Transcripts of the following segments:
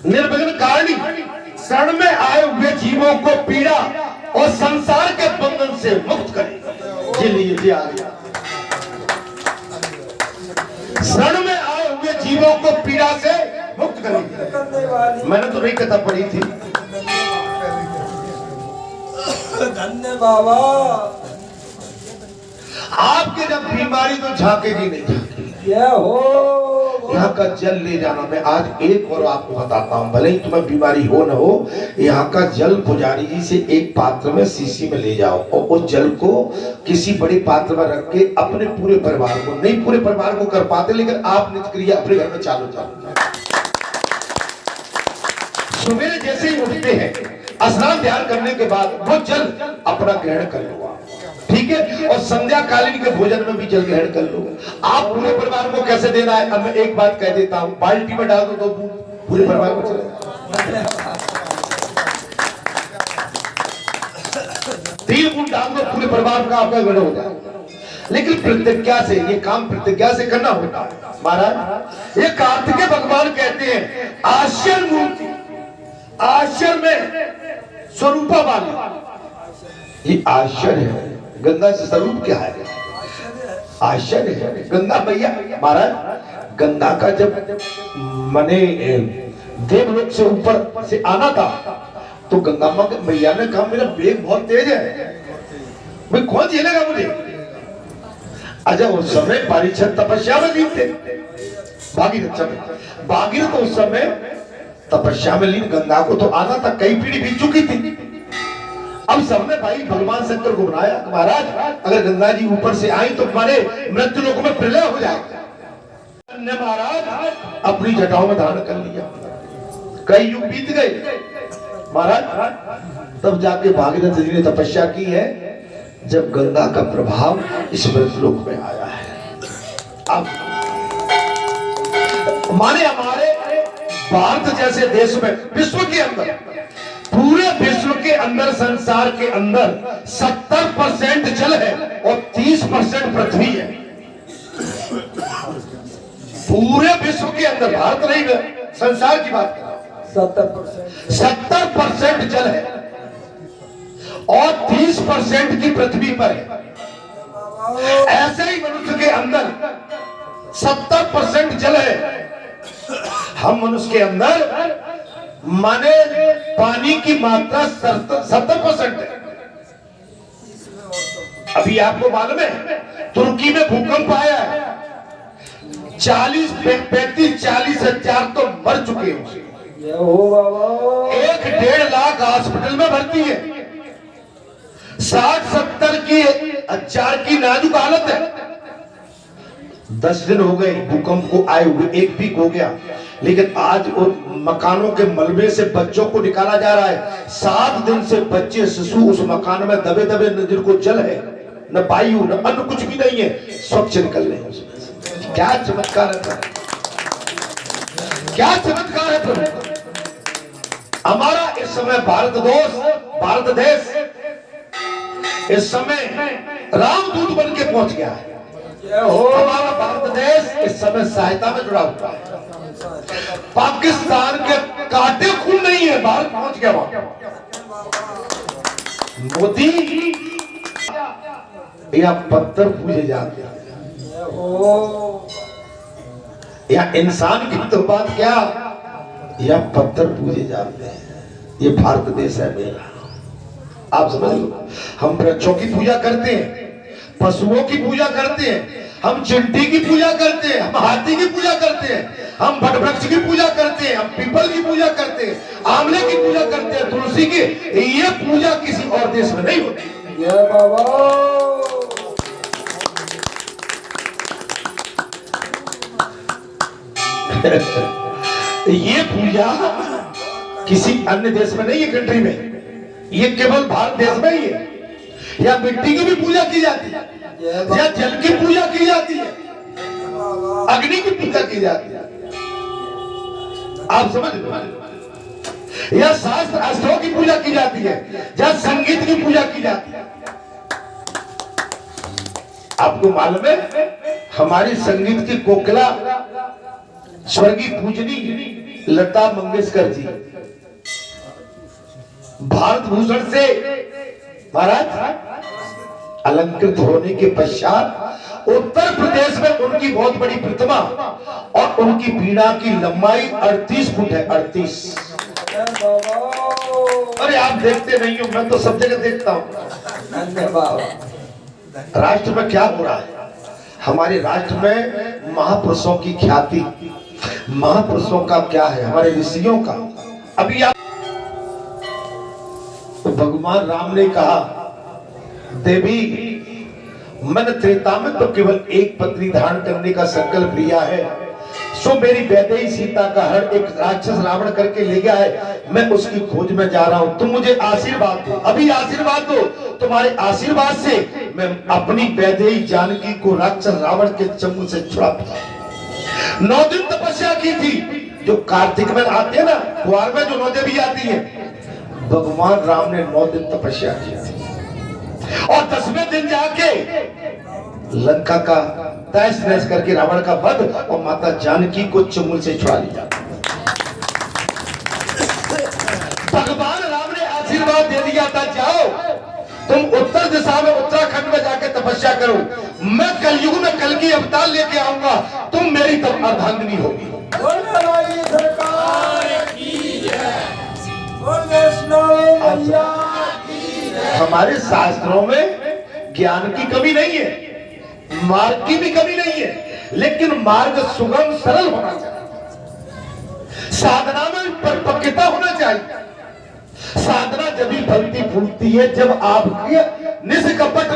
निर्विघ्न कारणी शरण में आए हुए जीवों को पीड़ा और संसार के बंधन से मुक्त करे। जी आ गया। शरण में आए हुए जीवों को पीड़ा से मुक्त करे। मैंने तो नहीं कथा पढ़ी थी। धन्य बाबा। आपके जब बीमारी तो झांकेगी नहीं, क्या हो यहाँ का जल ले जाना। मैं आज एक और आपको बताता हूँ, भले ही तुम्हें बीमारी हो न हो, यहाँ का जल पुजारी जी से एक पात्र में शीशी में ले जाओ और उस जल को किसी बड़े पात्र में रख के अपने पूरे परिवार को, नहीं पूरे परिवार को कर पाते लेकिन आप नित्य क्रिया अपने घर में चालू। सवेरे जैसे ही उठते हैं स्नान ध्यान करने के बाद वो जल अपना ग्रहण कर लो, ठीक है। और संध्या कालीन के भोजन में भी जल ग्रहण कर लो। आप पूरे परिवार को कैसे देना है, अब मैं एक बात कह देता हूं, बाल्टी में डाल दो तो पूरे परिवार को चले, 3 बूंद डाल दो पूरे परिवार का आपका ग्रहण हो जाए। लेकिन प्रतिज्ञा से, ये काम प्रतिज्ञा से करना होता है महाराज। ये कार्तिकेय भगवान कहते हैं आश्चर्य मूर्ति, आश्चर्य में स्वरूपा वाली। ये आश्चर्य है, गंगा से स्वरूप क्या है? आश्चर्य है गंगा मैया महाराज। गंगा का जब मने देवलोक से ऊपर से आना था तो गंगा मैया ने कहा मेरा वेग बहुत तेज है, भाई कौन झेलेगा मुझे। अच्छा उस समय परीक्षण तपस्या में लीन थे, भागीरथ तो उस समय तपस्या में लीन, गंगा को तो आना था, कई पीढ़ी बीत चुकी थी। अब सबने भाई भगवान शंकर को बनाया महाराज अगर गंगा जी ऊपर से आई तो तुम्हारे मृत्यु लोक में प्रलय हो जाएगा। महाराज अपनी जटाओं में धारण कर लिया, कई युग बीत गए महाराज। तब जाके भागीरथ जी ने तपस्या की है जब गंगा का प्रभाव इस मृत्यु लोक में आया है। अब माने हमारे भारत जैसे देश में, विश्व के अंदर, पूरे विश्व के अंदर, संसार के अंदर 70% जल है और 30% पृथ्वी है। पूरे विश्व के अंदर, भारत नहीं है, संसार की बात कर रहा हूं, 70% जल है और 30% की पृथ्वी पर है। ऐसे ही मनुष्य के अंदर 70% जल है, हम मनुष्य के अंदर माने पानी की मात्रा 70% है। अभी आपको मालूम है तुर्की में भूकंप आया है, 35-40 हजार तो मर चुके हैं। 1-1.5 लाख हॉस्पिटल में भर्ती है, 60-70 की हजार की नाजुक हालत है। 10 दिन हो गए भूकंप को आए हुए, 1 वीक हो गया, लेकिन आज मकानों के मलबे से बच्चों को निकाला जा रहा है। 7 दिन से बच्चे शिशु उस मकान में दबे दबे, न जिनको जल है, न वायु, न अन्न, कुछ भी नहीं है, स्वच्छ निकल रहे हैं। क्या चमत्कार है प्रभु, क्या चमत्कार है प्रभु। हमारा इस समय भारत देश इस समय रामदूत बन के पहुंच गया है। हमारा भारत देश इस समय सहायता में जुड़ा हुआ है। पाकिस्तान के काटे खून नहीं है, भारत पहुंच गया वहां। मोदी या पत्थर पूजे जाते हैं, या इंसान की तो बात क्या, या पत्थर पूजे जाते हैं। ये भारत देश है मेरा, आप समझ लो। हम वृक्षों की पूजा करते हैं, पशुओं की पूजा करते हैं, हम चिंटी की पूजा करते हैं, हम हाथी की पूजा करते हैं, हम वटवृक्ष की पूजा करते हैं, हम पीपल की पूजा करते हैं, आंवले की पूजा करते हैं, तुलसी की। ये पूजा किसी और देश में नहीं होती। ये पूजा किसी अन्य देश में नहीं है, कंट्री में, ये केवल भारत देश में ही है। या मिट्टी की भी पूजा की जाती है, या जल की पूजा की जाती है, अग्नि की पूजा की जाती है, आप समझ लो। या शास्त्र अस्त्रों की पूजा की जाती है, या संगीत की पूजा की जाती है। आपको मालूम है हमारी संगीत की कोकिला स्वर्गीय पूजनी लता मंगेशकर जी भारत भूषण से महाराज अलंकृत होने के पश्चात उत्तर प्रदेश में उनकी बहुत बड़ी प्रतिमा और उनकी वीणा की लंबाई 38 फुट है। 38। अरे आप देखते नहीं हो, मैं तो सब जगह देखता हूँ। धन्य बाबा। राष्ट्र में क्या हो रहा है? हमारे राष्ट्र में महापुरुषों की ख्याति, महापुरुषों का क्या है, हमारे ऋषियों का। अभी आप तो भगवान राम ने कहा, देवी मैंने त्रेता में तो केवल एक पत्नी धारण करने का संकल्प लिया है, सो मेरी वैदेही सीता का हर एक राक्षस रावण करके ले गया है, मैं उसकी खोज में जा रहा हूं, तुम मुझे आशीर्वाद दो, अभी आशीर्वाद दो। तुम्हारे आशीर्वाद से मैं अपनी वैदेही जानकी को राक्षस रावण के चंगुल से छुड़ा पाऊं। 9 दिन तपस्या की थी, जो कार्तिक में आते हैं ना, कुआर में जो 9 देवी आती है, भगवान राम ने 9 दिन तपस्या की और 10वें दिन जाके लंका का तहस नहस करके रावण का वध और माता जानकी को चंगुल से छुड़ा लिया। भगवान राम ने आशीर्वाद दे दिया था, जाओ तुम उत्तर दिशा में उत्तराखंड में जाके तपस्या करो, मैं कलयुग में कल की अवतार लेके आऊंगा, तुम मेरी तब अर्धांगिनी होगी। हमारे शास्त्रों में ज्ञान की कमी नहीं है, मार्ग की भी कमी नहीं है, लेकिन मार्ग सुगम सरल होना चाहिए, साधना में परिपक्वता होना चाहिए। साधना जब भी फलती फूलती है जब आपकी निष्कपट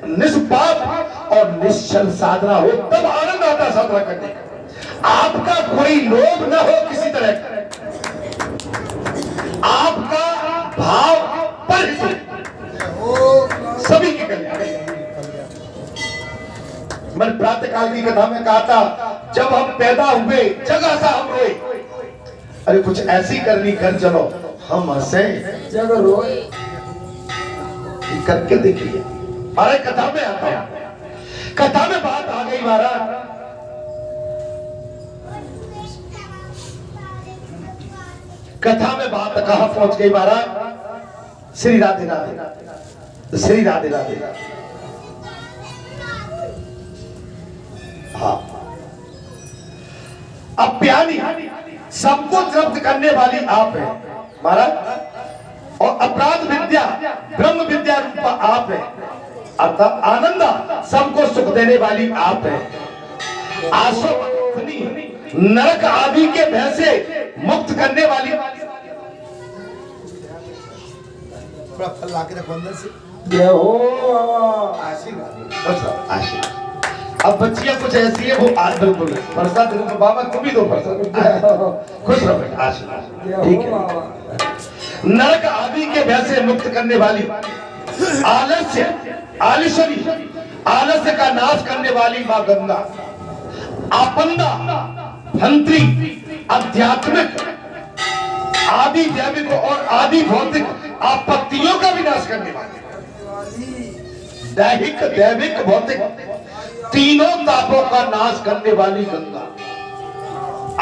निष्पाप और निश्चल साधना हो, तब आनंद आता साधना करने का। आपका कोई लोभ न हो किसी तरह का, आपका भाव पर सभी की कल्याण। मैं प्रातः काल की कथा में कहा था, जब हम पैदा हुए जगह सा हम रोए, अरे कुछ ऐसी करनी कर चलो, हम हंसे जग रोए। करके देखिए। अरे कथा में आता है, कथा में बात आ गई महाराज, कथा में बात कहां पहुंच गई महाराज? श्री राधे राधे, श्री राधे राधे। हाँ, अब प्यारी सबको तृप्त करने वाली आप है महाराज, और अपराध विद्या ब्रह्म विद्या रूपा आप है, अर्थात आनंदा सबको सुख देने वाली आप है। आशो नरक आदि के भय से मुक्त करने वाली। थोड़ा फल ला के रखो अंदर से। जय हो आशीर्वाद, आशीर्वाद। अब बच्चियां कुछ ऐसी है, वो आज बिल्कुल प्रसाद दे दो बाबा, तुम भी दो प्रसाद, खुश रहो बेटा, आशीर्वाद। ठीक है। नरक आदि के भय से मुक्त करने वाली, आलस्य आलिशरी आलस्य का नाश करने वाली मां गंगा, आपंदा हंत्री आध्यात्मिक आदि दैविक और आदि भौतिक आपत्तियों का विनाश करने वाली, दैहिक दैविक भौतिक तीनों तापों का नाश करने वाली गंगा।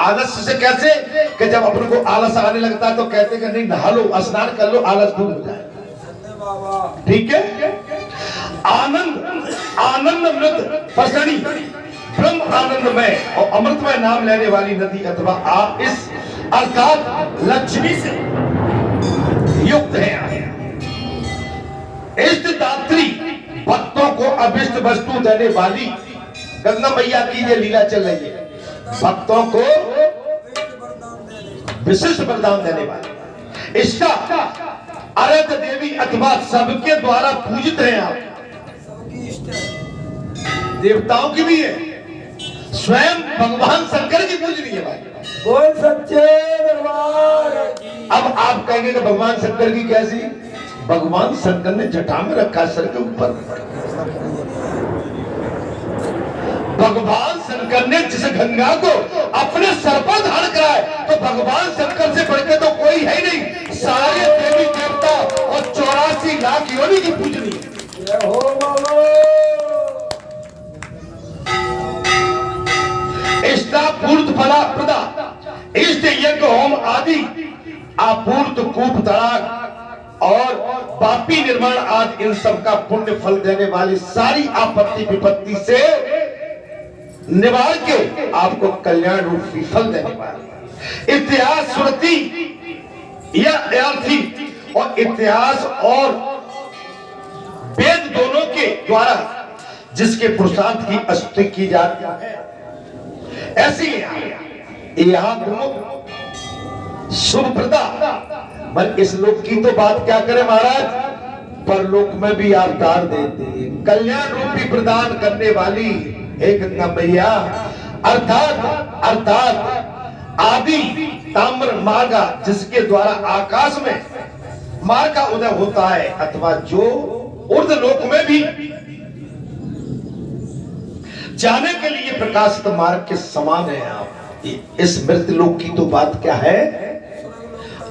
आलस्य से कैसे कि जब अपन को आलस आने लगता है तो कहते कि नहीं नहा लो, स्नान कर लो, आलस दूर हो जाए। ठीक है। आनंद आनंद मृत फसनी ब्रह्म आनंदमय और अमृतमय नाम लेने वाली नदी अथवा आप इस अर्थात लक्ष्मी से युक्त है। इष्ट दात्री भक्तों को अभिष्ट वस्तु देने वाली गंगा मैया की ये लीला चल रही है, भक्तों को विशिष्ट वरदान देने वाली इष्टा आराध्य देवी अथवा सबके द्वारा पूजित हैं आप, देवताओं की भी है, स्वयं भगवान शंकर की पूजनी है भाई। बोल सच्चे दरबार। अब आप कहेंगे कि भगवान शंकर की कैसी? भगवान शंकर ने जटा में रखा सर के ऊपर। भगवान शंकर ने जिस गंगा को अपने सर पर धारण करा है, तो भगवान शंकर से बढ़ के तो कोई है ही नहीं। सारे देवी देवता और 84 लाख योनि की पूजनी है। जय हो बाबा। इष्टा पूर्त फला प्रदा इष्ट यज्ञ होम आदि आपूर्त कूप तड़ाक और पापी निर्माण आदि इन सब का पुण्य फल देने वाली सारी आपत्ति विपत्ति से निवार के आपको कल्याण रूपी फल देने वाली इतिहास स्मृति या अर्थी और इतिहास और वेद दोनों के द्वारा जिसके पुरुषार्थ की स्तुति की जाती है, ऐसी यहाँ शुभप्रदा पर इस लोक की तो बात क्या करें महाराज, परलोक में भी अवतार देते हैं, कल्याण रूपी प्रदान करने वाली हे गंगा मैया। अर्थात आदि ताम्र मार्गा जिसके द्वारा आकाश में मार्ग का उदय होता है, अथवा जो ऊर्ध्व लोक में भी जाने के लिए प्रकाशित मार्ग के समान है। आप इस मृत्यु लोक की तो बात क्या है,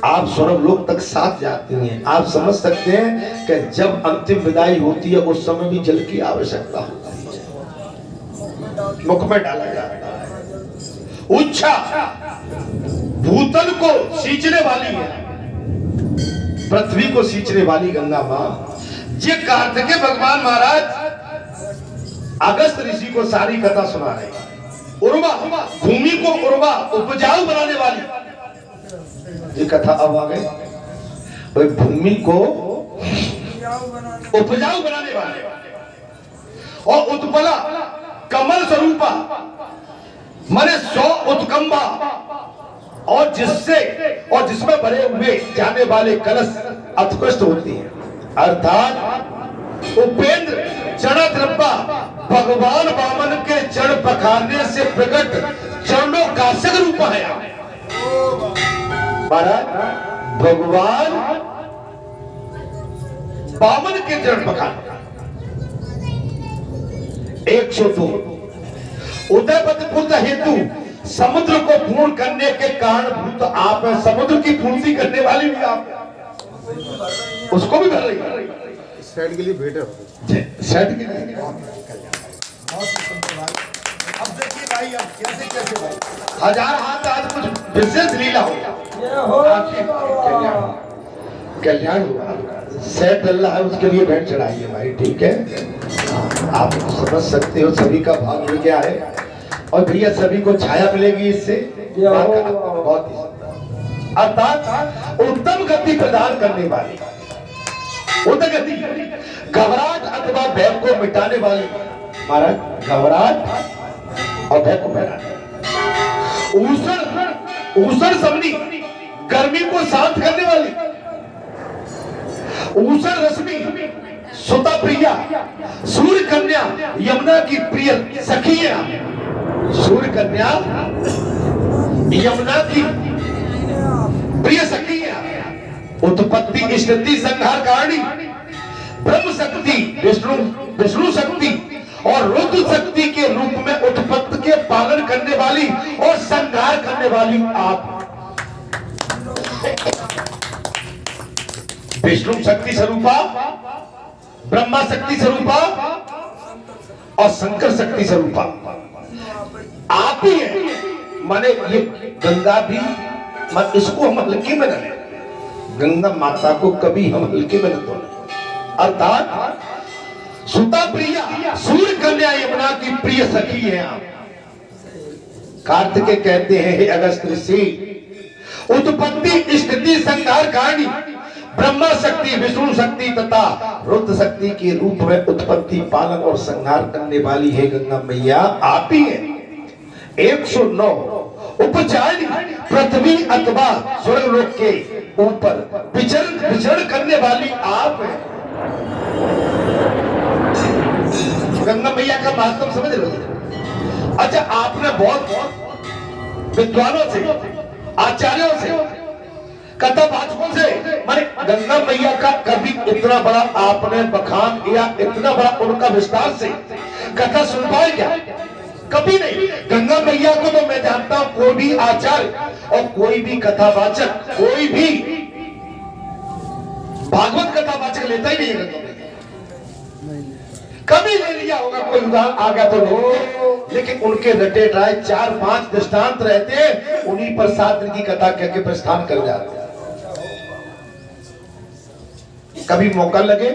आप स्वर्ग लोक तक साथ जाती हैं। आप समझ सकते हैं कि जब अंतिम विदाई होती है उस समय भी जल की आवश्यकता होती है, मुख में डाला जाता है। उच्छा भूतल को सींचने वाली है, पृथ्वी को सींचने वाली गंगा मां। ये कार्तिकेय भगवान महाराज अगस्त ऋषि को सारी कथा सुना रहे हैं। उर्वा भूमि को उर्वा उपजाऊ बनाने वाली ये कथा अब आ गई। भाई भूमि को उपजाऊ बनाने वाले और उत्पला कमल स्वरूपा माने 100 उत्कंबा और जिसमें भरे हुए जाने वाले कलश उत्कृष्ट होती है। अर्थात उपेंद्र चरण द्रव्या भगवान वामन के चरण पखारने से प्रकट चरणों का सग रूप है। भगवान वामन के चरण पखार 102 उदयपथ पुत्र हेतु समुद्र को पूर्ण करने के कारण भूत आप है, समुद्र की पूर्ति करने वाली भी आप है। उसको भी कर रही है सेट के लिए भेटे सेट के लिए। अब देखिए भाई, अब कैसे कैसे भाई 1000 हाथ आज कुछ विशेष लीला हो कल्याण हुआ। सेट डल रहा है उसके लिए भेंट चढ़ाइए भाई, ठीक है। आप समझ सकते हो सभी का भाव मिल गया है और भैया सभी को छाया मिलेगी इससे बहुत। अर्थात उत्तम गति प्रदान करने वाली गति घबराहट अथवा भय को मिटाने वाली महाराज, घबराहट और भय को मिटाने ऊषण समनी गर्मी को शांत करने वाली, ऊषण रश्मि सुता प्रिया सूर्य कन्या यमुना की प्रिय सखी है। सूर्य कन्या यमुना की प्रिय सखी है। उत्पत्ति स्थिति संहार कारणी ब्रह्म शक्ति विष्णु शक्ति और रुद्र शक्ति के रूप में उत्पत्ति के पालन करने वाली और संहार करने वाली आप विष्णु शक्ति स्वरूपा, ब्रह्मा शक्ति स्वरूपा और शंकर शक्ति स्वरूपा आप ही है। माने ये गंगा भी इसको हम हल्के में न लें, गंगा माता को कभी हम हल्के में न तोड़ें। अर्थात सुता प्रिया सूर्य कन्या यमुना की प्रिय सखी है आप। कार्तिकेय कहते हैं हे अगस्त ऋषि, उत्पत्ति स्थिति संहार कारणी ब्रह्मा शक्ति विष्णु शक्ति तथा रुद्र शक्ति के रूप में उत्पत्ति पालन और संहार करने वाली है गंगा मैया आप ही है। 109 उपचारी पृथ्वी अथवा स्वर्ग लोक के ऊपर विचरण करने वाली आप है। गंगा मैया का महत्व समझ लो। अच्छा, आपने बहुत विद्वानों से आचार्यों से कथावाचकों से माने गंगा मैया का कभी इतना बड़ा आपने बखान या इतना बड़ा उनका विस्तार से कथा सुन पाए क्या? कभी नहीं। गंगा मैया को तो मैं जानता हूं कोई भी आचार्य और कोई भी कथावाचक कोई भी भागवत कथावाचक लेता ही नहीं है गंगा मैया। कभी ले लिया होगा, कोई उदाहरण आ गया तो नहीं, लेकिन उनके रटे राय 4-5 दृष्टांत रहते, उन्हीं पर 7 दिन की कथा कह के प्रस्थान कर जाते। कभी मौका लगे,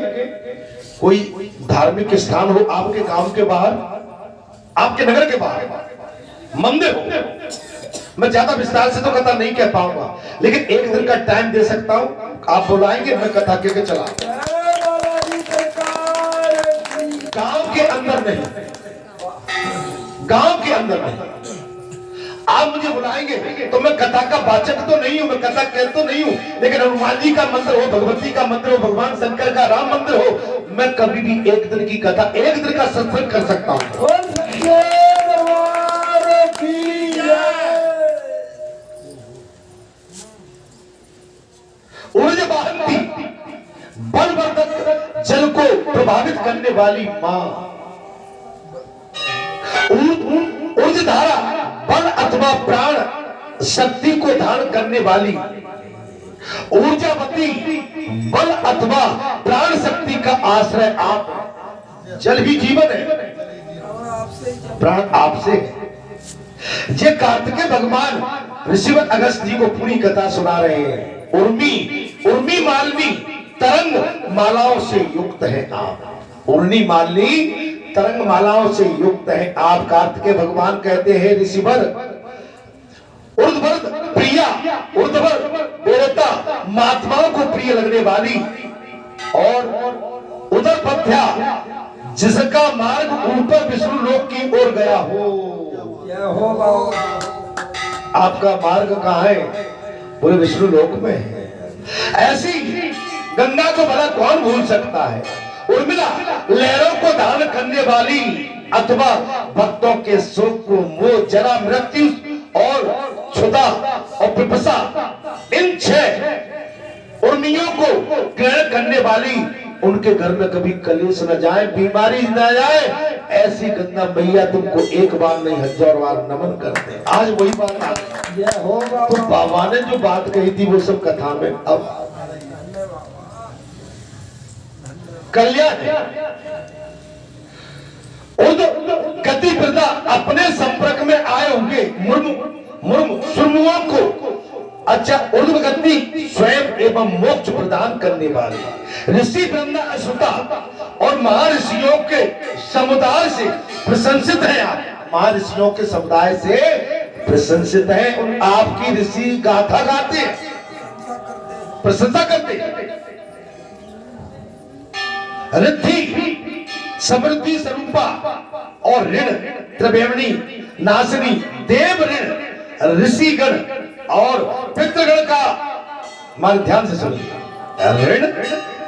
कोई धार्मिक स्थान हो आपके गांव के बाहर, आपके नगर के बाहर मंदिर हो, मैं ज्यादा विस्तार से तो कथा नहीं कह पाऊंगा, लेकिन एक दिन का टाइम दे सकता हूं, आप बुलाएंगे मैं कथा कह के चला। गांव के अंदर नहीं, गांव के अंदर नहीं, आप मुझे बुलाएंगे तो मैं कथा का वाचक तो नहीं हूं, मैं कथा कहता तो नहीं हूं, लेकिन हनुमान जी का मंदिर हो, भगवती का मंदिर हो, भगवान शंकर का राम मंदिर हो, मैं कभी भी एक दिन की कथा, एक दिन का सत्संग कर सकता हूं। ऊर्जा वाहन थी, बलवर्धक जल को प्रभावित करने वाली मां, ऊर्जा धारा बल अथवा प्राण शक्ति को धारण करने वाली, ऊर्जावती बल अथवा प्राण शक्ति का आश्रय आप। जल ही जीवन है, प्राण आपसे है। ये कार्तिकेय भगवान ऋषिवर अगस्त जी को पूरी कथा सुना रहे हैं। उर्मी मालनी तरंग मालाओं से युक्त है आप, उर्मी मालनी तरंग मालाओं से युक्त है आप। कार्तिकेय भगवान कहते हैं ऋषिवर ऊर्ध्वर प्रिया, ऊर्ध्वर बेरता महात्माओं को प्रिय लगने वाली, और उधर पथ्या जिसका मार्ग ऊपर विष्णु लोक की ओर गया हो। आपका मार्ग कहाँ है? पूरे विष्णु लोक में है। ऐसी गंगा को भला कौन भूल सकता है? उर्मिला लहरों को धारण करने वाली अथवा भक्तों के सुख को मोह जरा मृत्यु और क्षुधा और पिपासा, इन 6 उर्मियों को ग्रहण करने वाली, उनके घर में कभी कलेश न जाए, बीमारी न जाए, ऐसी गंगा मैया तुमको एक बार नहीं 1000 बार नमन करते हैं। आज वही बात आ गई। तो बाबा ने जो बात कही थी वो सब कथा में अब कल्याण है। गति प्रदा अपने संपर्क में आए होंगे मुर्मु सुरमुओं को, अच्छा उर्ध्व गति स्वयं एवं मोक्ष प्रदान करने वाले ऋषि ब्रह्मा अश्वता और महर्षियों के समुदाय से प्रशंसित हैं आप। महर्षियों के समुदाय से प्रशंसित हैं, उन आपकी ऋषि गाथा गाते, प्रशंसा करते। रिद्धि समृद्धि स्वरूपा और ऋण त्रिवेणी नाशिनी देव ऋण ऋषिगण और पितृगण का, मान ध्यान से सुनिए, ऋण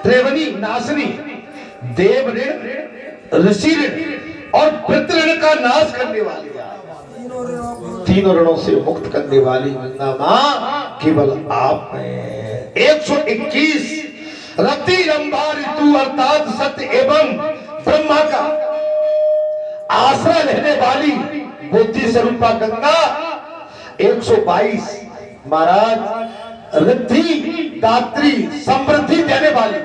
त्रिवेणी नाशिनी देव ऋण ऋषि ऋण और पितृगण का नाश करने वाली, तीनों ऋणों से मुक्त करने वाली गंगा मां केवल आप हैं। 121 रति रंभा ऋतु अर्थात सत्य एवं ब्रह्मा का आश्रय लेने वाली बुद्धि स्वरूपा गंगा। 122 महाराज रिद्धि दात्री समृद्धि देने वाली।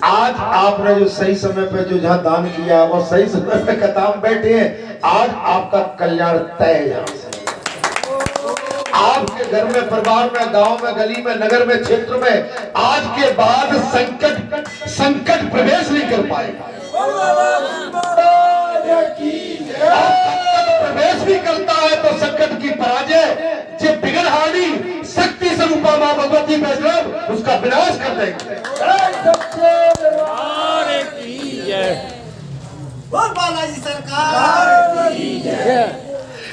आज आपने जो सही समय पे जो जहां दान किया वो सही समय पे कथा में बैठे हैं, आज आपका कल्याण तय है। आपके घर में, परिवार में, गांव में, गली में, नगर में, क्षेत्र में आज के बाद संकट प्रवेश नहीं कर पाएगा। प्रवेश भी करता है तो संकट की पराजय जो बिगड़हारी शक्ति स्वरूपा मां भगवती वैष्णव उसका विनाश कर देंगे। बालाजी सरकार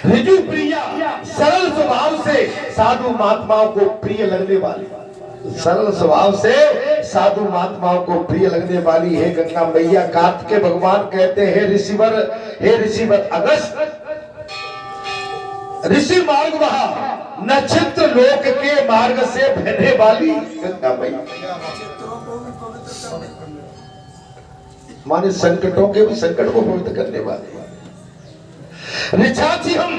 ऋजु प्रिया सरल स्वभाव से साधु महात्माओं को प्रिय लगने वाली, सरल स्वभाव से साधु महात्माओं को प्रिय लगने वाली है गंगा मैया। कार्तिकेय भगवान कहते हैं हे ऋषिवर अगस्त, ऋषि मार्ग वहा नक्षत्र लोक के मार्ग से बहने वाली गंगा मैया, माने संकटों के भी संकट को पवित्र करने वाली। ऋचाची हम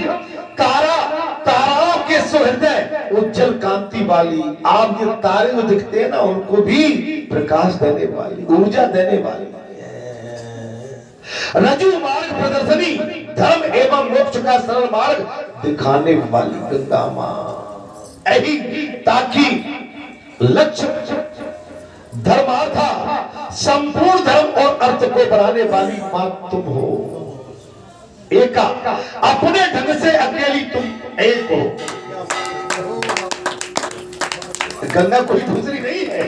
ताराओं के सुहृदय उज्जवल कांति वाली। आप ये तारे जो दिखते हैं ना उनको भी प्रकाश देने वाली, ऊर्जा देने वाली। रजू मार्ग प्रदर्शनी, धर्म एवं मोक्ष का सरल मार्ग दिखाने वाली गंगा मां। यही ताकि लक्ष्य धर्मार्था संपूर्ण धर्म और अर्थ को बढ़ाने वाली मां तुम हो। एका अपने ढंग से अकेली तुम एक हो। गंगा कोई दूसरी नहीं है,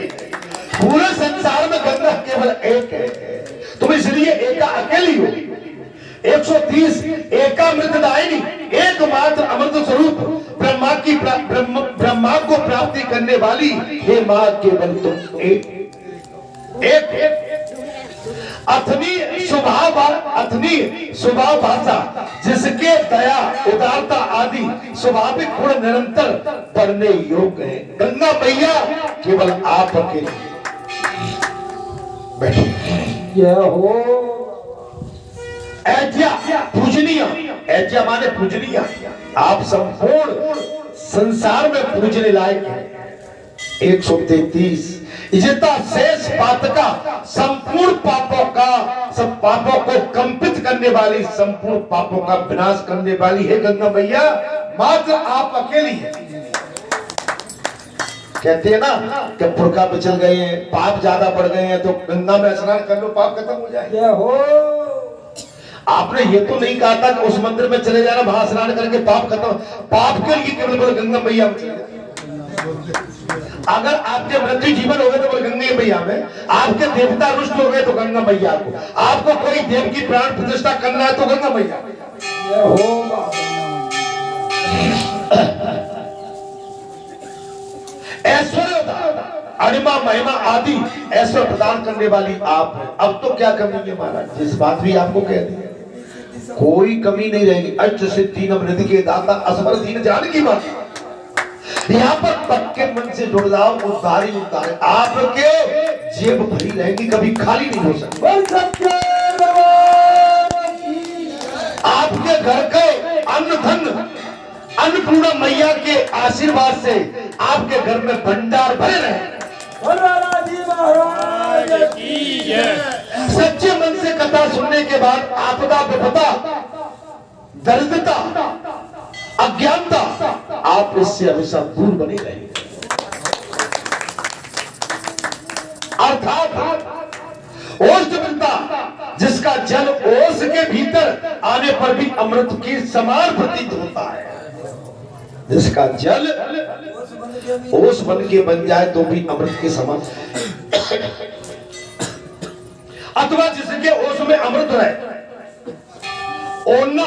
पूरे संसार में गंगा केवल एक है। तुम इसलिए एका अकेली हो। 130 एकामृतदायिनी, एकमात्र अमृत स्वरूप ब्रह्मा को प्राप्ति करने वाली हे मां केवल तुम एक अथनी स्वभाव भाषा, जिसके दया उदारता आदि स्वाभाविक गुण निरंतर बढ़ने योग्य है। गंगा मैया केवल आप अकेले। बैठो। जय हो। ऐज्या पूजनीय, ऐज्या माने पूजनीय, आप संपूर्ण संसार में पूजने लायक हैं। 133 इजता शेष पातका, संपूर्ण पापों का, सब पापों को कंपित करने वाली, संपूर्ण पापों का विनाश करने वाली है गंगा मैया, मात्र आप अकेली है। कहते हैं ना कि पुरखा पिछल गए हैं, पाप ज्यादा बढ़ गए हैं, तो गंगा में स्नान कर लो, पाप खत्म हो जाए। जय हो। आपने ये तो नहीं कहा था कि उस मंदिर में चले जाना, वहां स्नान करके पाप खत्म। पाप के लिए केवल गंगा मैया में चले जाना। अगर आपके मृत्यु जीवन हो गए तो गंगा मैया में, आपके देवता रुष्ट हो गए तो गंगा मैया को, आपको कोई देव की प्राण प्रतिष्ठा करना है तो गंगा मैया। जय हो। ऐश्वर्य अणिमा महिमा आदि ऐश्वर्य प्रदान करने वाली आप हैं। अब तो क्या कमी है महाराज, जिस बात भी आपको कह दी कोई कमी नहीं रहेगी। अष्ट सिद्धि नवनिधि के दाता असवर दीन जान की बात। यहाँ पर पक्के मन से जुड़ जाओ, उद्धारी उद्धार आपके जेब भरी रहेगी, कभी खाली नहीं हो सकती। आपके घर के अन्न धन अन्नपूर्णा मैया के आशीर्वाद से आपके घर में भंडार भरे रहे। सच्चे मन से कथा सुनने के बाद आपदा विपदा दरिद्रता अज्ञानता आप इससे हमेशा दूर बने रहेंगे। अर्थात ओष मिलता, जिसका जल ओष के भीतर आने पर भी अमृत की समान प्रतीत होता है। जिसका जल ओस बन के बन जाए तो भी अमृत के समान, अथवा जिसके ओस में अमृत रहे। ओन्ना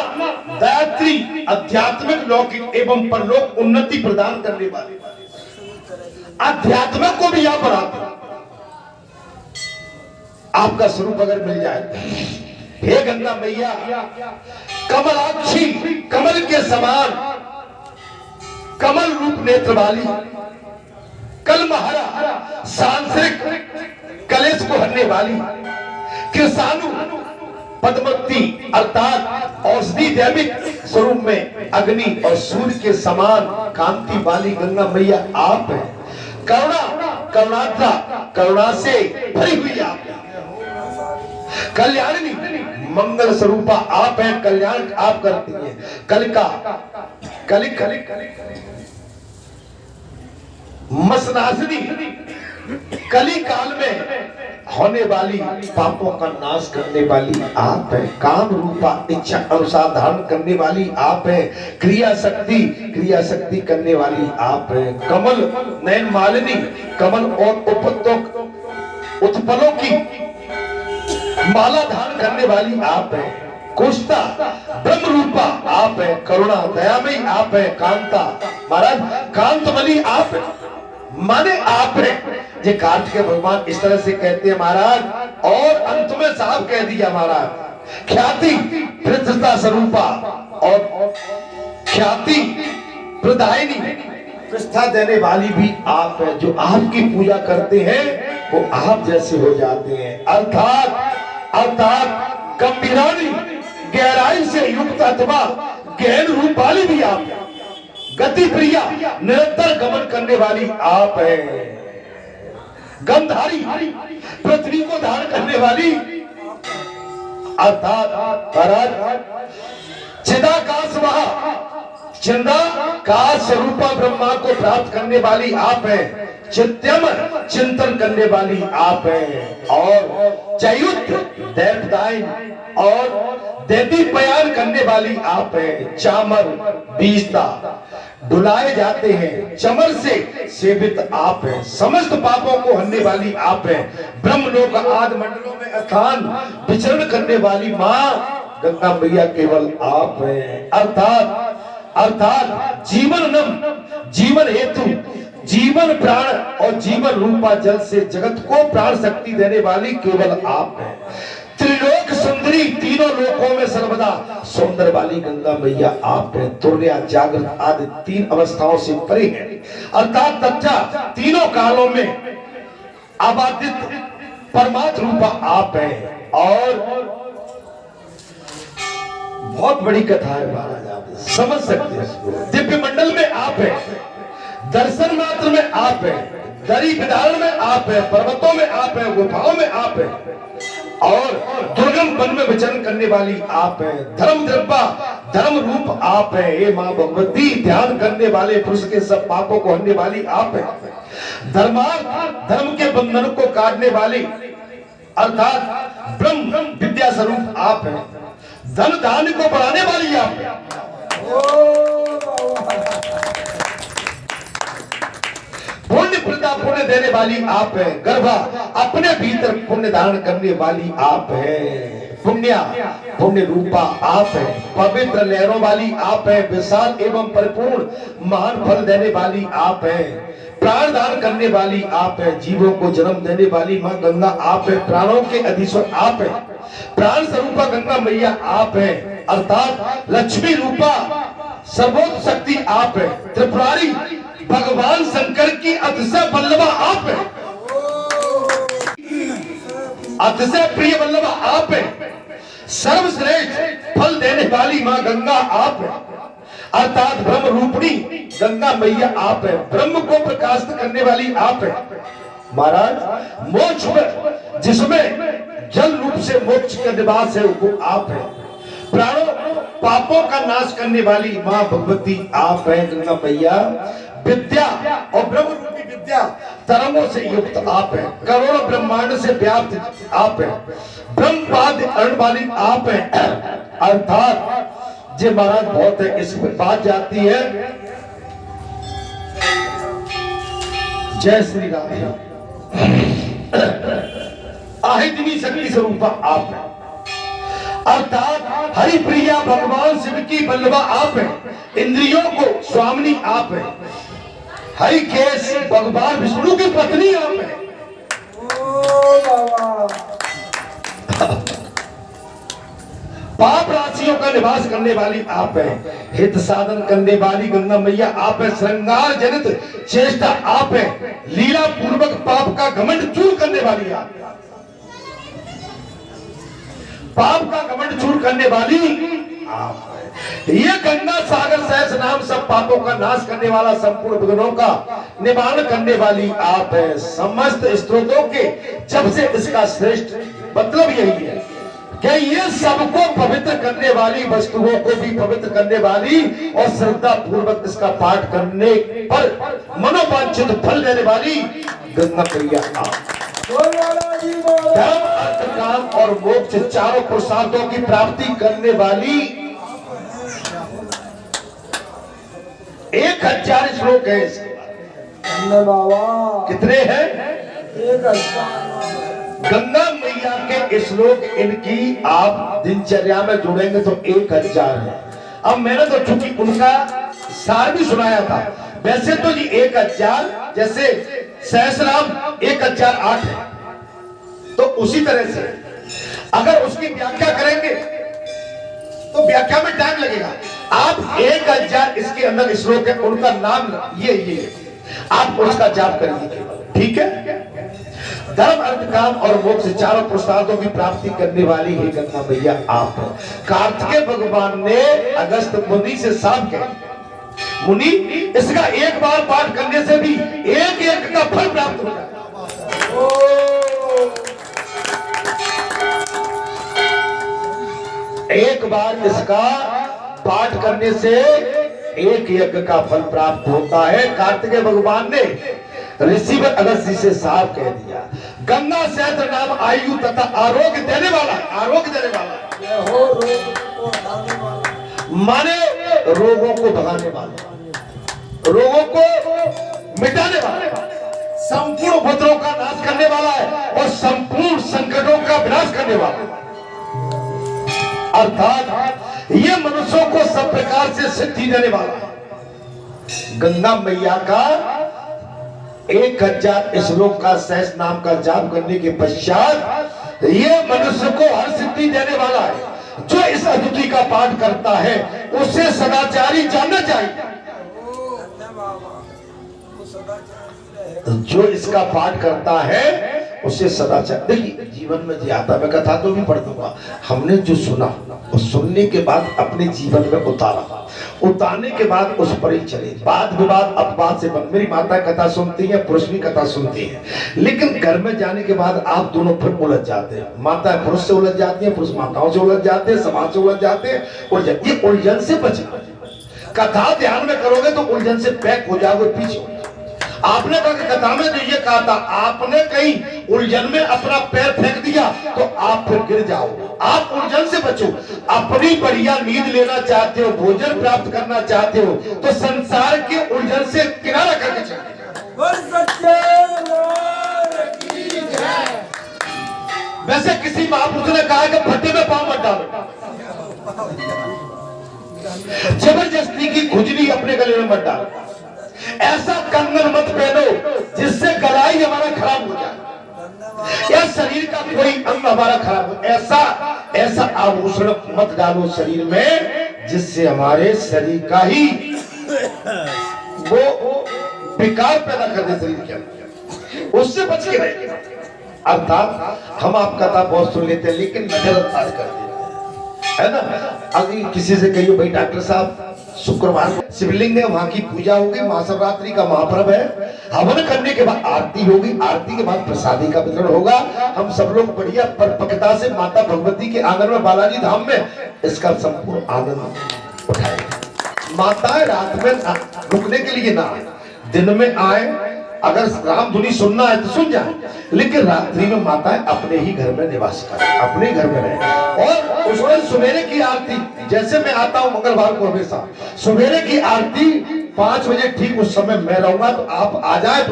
गायत्री आध्यात्मिक लौकिक एवं परलोक उन्नति प्रदान करने वाले, अध्यात्म को भी यहां पर आपका स्वरूप अगर मिल जाए। हे गंगा मैया, कमलाक्षी, कमल के समान कमल रूप नेत्र वाली, कलमहरा सांसारिक कलेश को हरने वाली, कृषाणु पद्मवती अर्थात औषधि दैविक स्वरूप में अग्नि और सूर्य के समान कांति वाली गंगा मैया आप हैं। करुणात्रा, करुणा से भरी हुई आप हैं। कल्याणी, मंगल स्वरूपा आप हैं, कल्याण आप करती हैं। कलिक मसनासिनी, कली काल में होने वाली पापों का नाश करने वाली आप है। काम रूपा इच्छा अनुसार धारण करने वाली आप है। क्रिया शक्ति करने वाली आप है। कमल नयन मालिनी, कमल और उत्पलों की माला धारण करने वाली आप है। कुष्ठा ब्रह्म रूपा आप है। करुणा दयामयी आप है। कांता महाराज कांतमणि आप है, माने आप है। ये कार्तिकेय भगवान इस तरह से कहते हैं महाराज। और अंत में साहब कह दिया महाराज, ख्याति पृथ्वता स्वरूपा और ख्याति प्रदायिनी, प्रतिष्ठा देने वाली भी आप है। जो आपकी पूजा करते हैं वो आप जैसे हो जाते हैं। अर्थात गंभीरानी, गहराई से युक्त अथवा गहन रूप वाली भी आप है। गति प्रिया, निरंतर गमन करने वाली आप है। गंधारी, पृथ्वी को धारण करने वाली अर्थात चिदाकाश महा चिदाकाश स्वरूपा ब्रह्मा को प्राप्त करने वाली आप हैं। चित्यम चिंतन करने वाली आप हैं। और चयुत देवदायन और देवी बयान करने वाली आप हैं। चामर बीजता डुलाए जाते हैं, चमर से सेवित आप हैं। समस्त पापों को हरने वाली आप हैं। ब्रह्मलोक आदि मंडलों में स्थान विचरण करने वाली माँ गंगा मैया केवल आप हैं। अर्थात जीवन हेतु जीवन प्राण और जीवन रूपा जल से जगत को प्राण शक्ति देने वाली केवल आप हैं। त्रिलोक सुंदरी तीनों लोकों में सर्वदा सुंदर वाली गंगा मैया आप हैं। तुर्या जागृत आदि तीन अवस्थाओं से परे हैं। अर्थात तथा तीनों कालों में आबादित परमात्म रूपा आप हैं। और बहुत बड़ी कथा है महाराज, आप समझ सकते हैं। दिव्य मंडल में आप हैं, दर्शन मात्र में आप हैं, दरी विधान में आप हैं, पर्वतों में आप हैं, गुफाओं में आप हैं, और दुर्गम वन में विचरण करने वाली आप हैं। धर्म द्रव्या धर्म रूप आप हैं। हे मां भगवती, ध्यान करने वाले पुरुष के सब पापों को हरने वाली आप हैं। धर्म के बंधन को काटने वाली अर्थात ब्रह्म विद्या स्वरूप आप हैं। धन धान्य को बढ़ाने वाली आप हैं। पुण्य प्रदा पुण्य देने वाली आप हैं। गर्भा अपने भीतर पुण्य धारण करने वाली आप हैं। पुण्य रूपा आप हैं। पवित्र लहरों वाली आप हैं। विशाल एवं परिपूर्ण महान फल देने वाली आप हैं। प्राण दान करने वाली आप हैं। जीवों को जन्म देने वाली मां गंगा आप हैं। प्राणों के अधीश्वर आप हैं। प्राण स्वरूपा गंगा मैया आप हैं। अर्थात लक्ष्मी रूपा सर्वोच्च शक्ति आप हैं। त्रिपुरारी भगवान शंकर की अतिशय वल्लभा आप हैं। अतिशय प्रिय वल्लभा आप हैं। सर्वश्रेष्ठ फल देने वाली मां गंगा आप हैं। अर्थात ब्रह्म रूपणी गंगा मैया आप हैं। ब्रह्म को प्रकाशित करने वाली आप हैं। महाराज मोक्ष में जिसमें जल रूप से मोक्ष का निवास है वो आप हैं। प्राणों पापों का नाश करने वाली मां भगवती आप हैं। गंगा मैया विद्या और ब्रह्म रूपी विद्या तरंगों से युक्त आप हैं। करोड़ों ब्रह्मांड से व्याप्त आप हैं। ब्रह्मपाद अर्ण वाली आप हैं। अर्थात जे महाराज बहुत है, इस पर बात जाती है। जय श्री राम। आहिदिनी शक्ति स्वरूपा आप हैं। अर्थात हरिप्रिया भगवान शिव की वल्लभा आप हैं। इंद्रियों को स्वामिनी आप हैं। हरि केश भगवान विष्णु की पत्नी आप हैं। पाप राशियों का निवास करने वाली आप हैं। हित साधन करने वाली गंगा मैया आप हैं। श्रृंगार जनित चेष्टा आप हैं। लीला पूर्वक पाप का घमंड चूर करने वाली आप हैं। पाप का घमंड चूर करने वाली आप हैं। ये गंगा सागर सहस नाम सब पापों का नाश करने वाला, संपूर्ण विघ्नों का निवारण करने वाली आप हैं। समस्त स्त्रोतों के जब से इसका श्रेष्ठ मतलब यही है कि ये सबको पवित्र करने वाली, वस्तुओं को भी पवित्र करने वाली और श्रद्धा पूर्वक इसका पाठ करने पर मनोवांछित फल देने वाली गंगा मैया आप। धर्म अर्थ काम और मोक्ष चारों पुरुषार्थों की प्राप्ति करने वाली 1000 श्लोक है। कितने हैं? गंगा मैया के श्लोक इनकी आप दिनचर्या में जोड़ेंगे तो 1000 है। अब मैंने तो चूंकि उनका सार भी सुनाया था। वैसे तो जी 1000 जैसे सहस्रनाम 1008 है, तो उसी तरह से अगर उसकी व्याख्या करेंगे तो व्याख्या में टाइम लगेगा। आप 1000 इसके अंदर श्लोक है, उनका नाम ये आप उसका जाप करिए, ठीक है। धर्म अर्थ काम और मोक्ष चारों पुरुषार्थों की प्राप्ति करने वाली है गंगा मैया आप। कार्तिकेय भगवान ने अगस्त मुनि से साफ किया, मुनि इसका एक बार पाठ करने से भी एक एक का फल प्राप्त हो जाए। एक बार इसका पाठ करने से एक यज्ञ का फल प्राप्त होता है। कार्तिकेय भगवान ने ऋषि अगस्त्य से साफ कह दिया, गंगा सहस्त्र नाम आयु तथा आरोग्य देने वाला, आरोग्य देने वाला, जय हो रोग को हटाने वाला, माने रोगों को भगाने वाला, रोगों को मिटाने वाला, संपूर्ण उपद्रव का नाश करने वाला है और संपूर्ण संकटों का विनाश करने वाला। अर्थात ये मनुष्यों को सब प्रकार से सिद्धि देने वाला है। गंगा मैया का 1000 श्लोक का सहस नाम का जाप करने के पश्चात ये मनुष्य को हर सिद्धि देने वाला है। जो इस अद्वितीय का पाठ करता है उसे सदाचारी जानना चाहिए। जो इसका पाठ करता है उसे सदाचार, देखिए जीवन में जी आता, मैं कथा तो भी पढ़ दूंगा, हमने जो सुना और सुनने के बाद अपने जीवन में उतारा, उतारने के बाद उस पर ही चले। वाद विवाद अपवाद से बन, मेरी माता कथा सुनती है, पुरुष भी कथा सुनती है, लेकिन घर में जाने के बाद आप दोनों फिर उलझ जाते हैं। माता पुरुष से उलझ जाती है, पुरुष माताओं से उलझ जाते हैं, समाज से उलझ जाते हैं, उलझन, ये उलझन से बचना। कथा ध्यान में करोगे तो उलझन से पैक हो जाओगे, पीछे। आपने कहा कि कथा में जो ये कहा था, आपने कहीं उलझन में अपना पैर फेंक दिया तो आप फिर गिर जाओ। आप उलझन से बचो। अपनी बढ़िया नींद लेना चाहते हो, भोजन प्राप्त करना चाहते हो, तो संसार के उलझन से किनारा करके चलिए। वैसे किसी महापुरुष ने कहा कि भट्टे में पांव मत डालो, जबरदस्ती की खुजली अपने गले में मत डालो, ऐसा कंगन मत पहनो जिससे गलाई हमारा खराब हो जाए, या शरीर का कोई अंग हमारा खराब हो, ऐसा आभूषण मत डालो शरीर में जिससे हमारे शरीर का ही वो विकार पैदा कर दे शरीर के अंदर, उससे बच के रहिए। अर्थात हम आप कथा बहुत सुन लेते हैं लेकिन नजरअंदाज कर देते हैं, है ना। अगर किसी से कहिए भाई डॉक्टर साहब शुक्रवार को शिवलिंग है, वहां की पूजा होगी, महाशिवरात्रि का महापर्व है, हवन करने के बाद आरती होगी, आरती के बाद प्रसादी का वितरण होगा, हम सब लोग बढ़िया परपकता से माता भगवती के आंगन में, बालाजी धाम में इसका संपूर्ण आनंद उठाएंगे। माताएं रात में रुकने के लिए ना आए, दिन में आए, अगर राम धुनी सुनना है तो सुन जाए, लेकिन रात्रि में माताएं अपने ही घर में निवास करें, अपने घर में रहें। और उसमें सवेरे की आरती, जैसे मैं आता हूं मंगलवार को हमेशा सवेरे की आरती 5 बजे ठीक उस समय मैं रहूंगा, तो आप आ जाए।